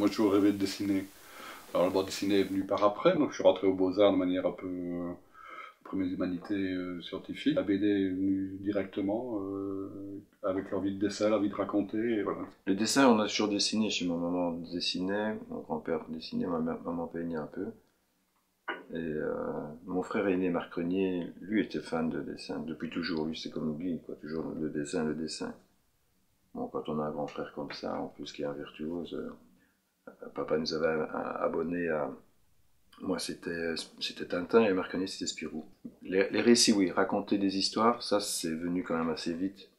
moi j'ai toujours rêvé de dessiner. Alors la bande dessinée est venue par après, donc je suis rentré aux Beaux-Arts de manière un peu... après mes humanités scientifiques. La BD est venue directement, avec l'envie de dessin, l'envie de raconter, et voilà. Le dessin, on a toujours dessiné. Chez ma maman dessinait, mon grand-père dessinait, maman peignait un peu. Et mon frère aîné, Marc Renier, lui était fan de dessin depuis toujours. Lui, c'est comme lui, quoi, toujours le dessin, le dessin. Bon, quand on a un grand frère comme ça, en plus qui est un virtuose, papa nous avait abonné à. Moi, c'était Tintin et Marc Renier, c'était Spirou. Les récits, oui, raconter des histoires, ça, c'est venu quand même assez vite.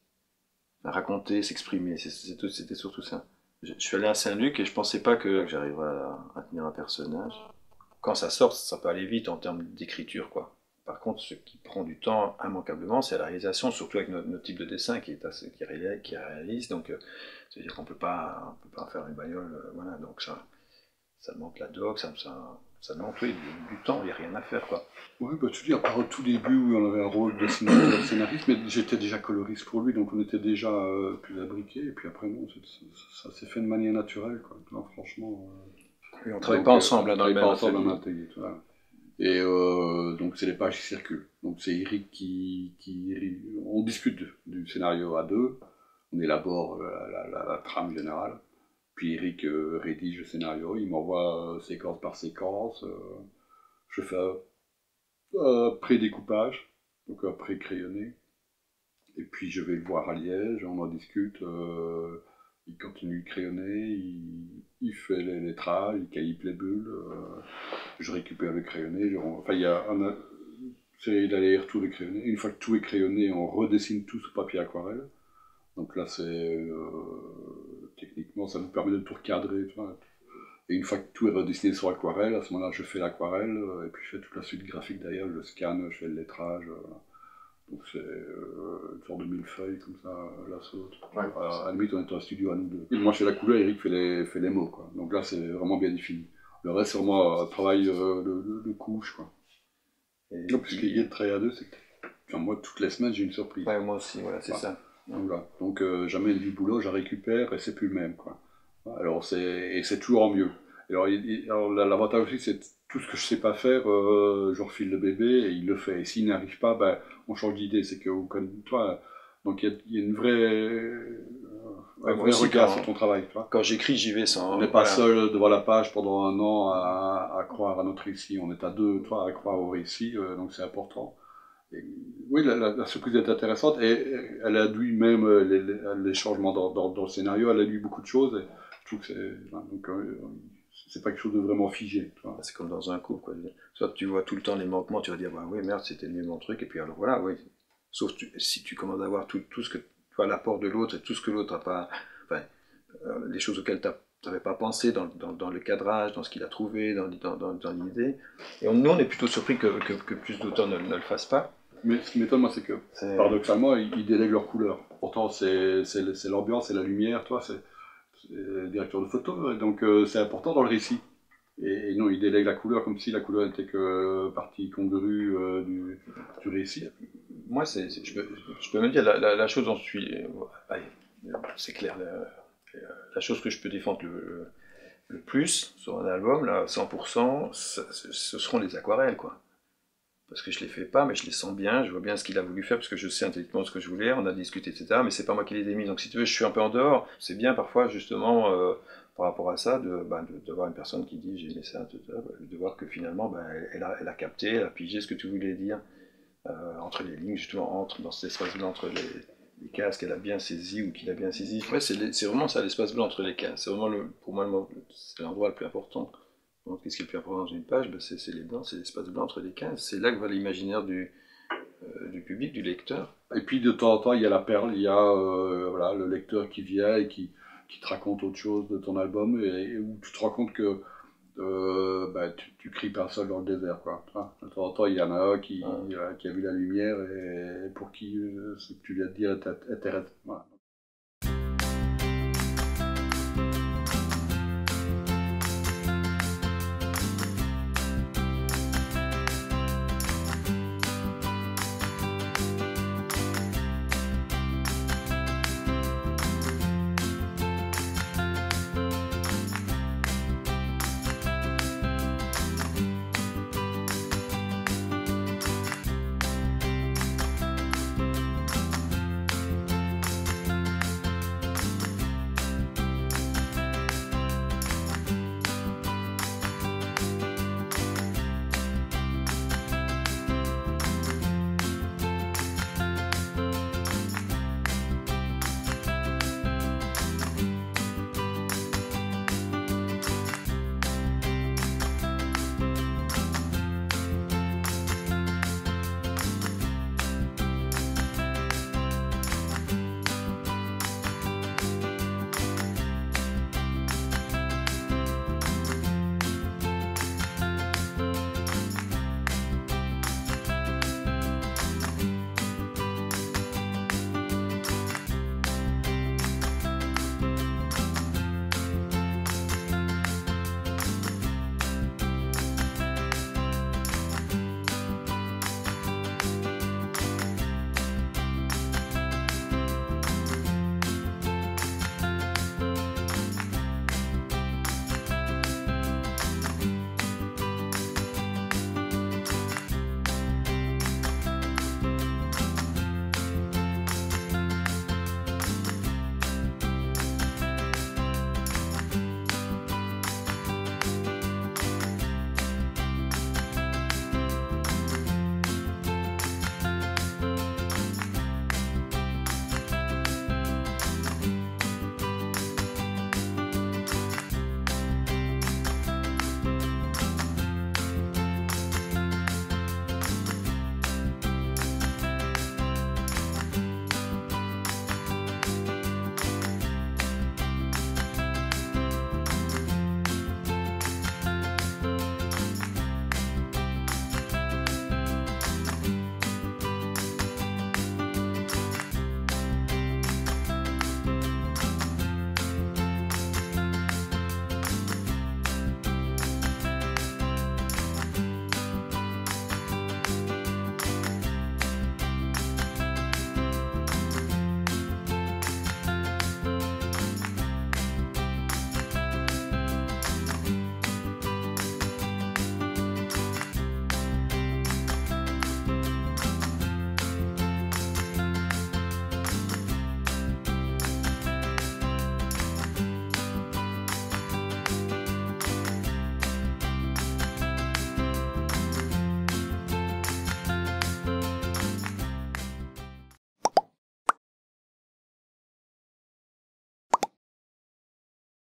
Raconter, s'exprimer, c'était surtout ça. Je suis allé à Saint-Luc et je pensais pas que j'arriverais à tenir un personnage. Quand ça sort, ça peut aller vite en termes d'écriture, quoi. Par contre, ce qui prend du temps immanquablement, c'est la réalisation, surtout avec notre type de dessin qui est réaliste. Donc, c'est-à-dire qu'on peut pas faire une bagnole, voilà. Donc ça demande la doc, ça demande oui, du temps. Il n'y a rien à faire, quoi. Oui, bah tu dis, à part au tout début où on avait un rôle de dessinateur, scénariste, mais j'étais déjà coloriste pour lui, donc on était déjà plus abriqués, et puis après, non, ça s'est fait de manière naturelle, quoi. Non, franchement... Et on travaille pas ensemble on dans le travaille même pas ensemble atelier. dans un atelier, voilà. Et donc c'est les pages qui circulent. Donc c'est Eric on discute du scénario à deux, on élabore la trame générale, puis Eric rédige le scénario, il m'envoie séquence par séquence, je fais un pré-découpage, donc un pré-crayonné, et puis je vais le voir à Liège, on en discute, il continue de crayonner, il fait les lettrages, il calibre les bulles, je récupère le crayonné, enfin c'est l'aller-retour de crayonné. Une fois que tout est crayonné, on redessine tout sur papier aquarelle. Donc là, techniquement, ça nous permet de tout recadrer. Tu vois. Et une fois que tout est redessiné sur aquarelle, à ce moment-là, je fais l'aquarelle, et puis je fais toute la suite graphique derrière, je le scanne, je fais le lettrage. Donc c'est une sorte de millefeuille comme ça, l'un sur l'autre. Ouais, à la limite, on est en studio à nous deux. Et moi, je fais la couleur, Eric fait les mots. Quoi. Donc là, c'est vraiment bien défini. Le reste, c'est vraiment un travail de couche. Quoi. Et puis, ce qui est de travailler à deux, c'est que enfin, moi, toutes les semaines, j'ai une surprise. Ouais, moi aussi, voilà, c'est ça. Donc, voilà. Donc j'amène du boulot, je récupère, et c'est plus le même. Quoi. Alors, c'est toujours en mieux. Alors l'avantage aussi, c'est tout ce que je sais pas faire, je refile le bébé et il le fait. Et s'il n'arrive pas, ben, on change d'idée. C'est que, comme toi, donc il y a une un vrai regard sur ton travail. Tu vois. Quand j'écris, j'y vais sans. On n'est pas seul devant la page pendant un an à croire à notre récit. On est à deux, toi, à croire au récit, donc c'est important. Et, oui, la surprise est intéressante et elle induit même les changements dans le scénario. Elle induit beaucoup de choses. Et je trouve que c'est pas quelque chose de vraiment figé. C'est comme dans un couple, quoi. Soit tu vois tout le temps les manquements, tu vas dire, bah oui, merde, c'était mieux mon truc, et puis alors voilà, oui. Sauf si tu commences à voir tout ce que, tu vois, l'apport de l'autre et tout ce que l'autre n'a pas, enfin, les choses auxquelles tu n'avais pas pensé dans le cadrage, dans ce qu'il a trouvé, dans l'idée. Et nous, on est plutôt surpris que plus d'auteurs ne le fassent pas. Mais ce qui m'étonne, moi, c'est que, paradoxalement, ils délèguent leurs couleurs. Pourtant, c'est l'ambiance, c'est la lumière, toi, c'est le directeur de photo, et donc c'est important dans le récit. Et non, ils délèguent la couleur comme si la couleur n'était que partie congrue du récit. Moi, je peux même dire la chose dont je suis. C'est clair, la chose que je peux défendre le plus sur un album, là, 100%, ce seront les aquarelles, quoi. Parce que je les fais pas, mais je les sens bien, je vois bien ce qu'il a voulu faire, parce que je sais intellectuellement ce que je voulais, on a discuté, etc. Mais c'est pas moi qui les ai mis. Donc si tu veux, je suis un peu en dehors. C'est bien parfois, justement, par rapport à ça, de voir une personne qui dit j'ai aimé ça, de voir que finalement, elle a capté, elle a pigé ce que tu voulais dire. Entre les lignes, justement, dans cet espace blanc entre les cases qu'elle a bien saisi ou qu'il a bien saisi. Ouais, c'est vraiment ça, l'espace blanc entre les cases. C'est vraiment, pour moi, c'est l'endroit le plus important. Donc, qu'est-ce qui est le plus important dans une page? C'est les blancs, c'est l'espace blanc entre les cases. C'est là que va l'imaginaire du public, du lecteur. Et puis, de temps en temps, il y a la perle, il y a voilà, le lecteur qui vient et qui te raconte autre chose de ton album, et où tu te rends compte que tu cries pas seul dans le désert, quoi. De temps en temps, il y en a un qui a vu la lumière et pour qui ce que tu viens de dire est intéressant. Voilà.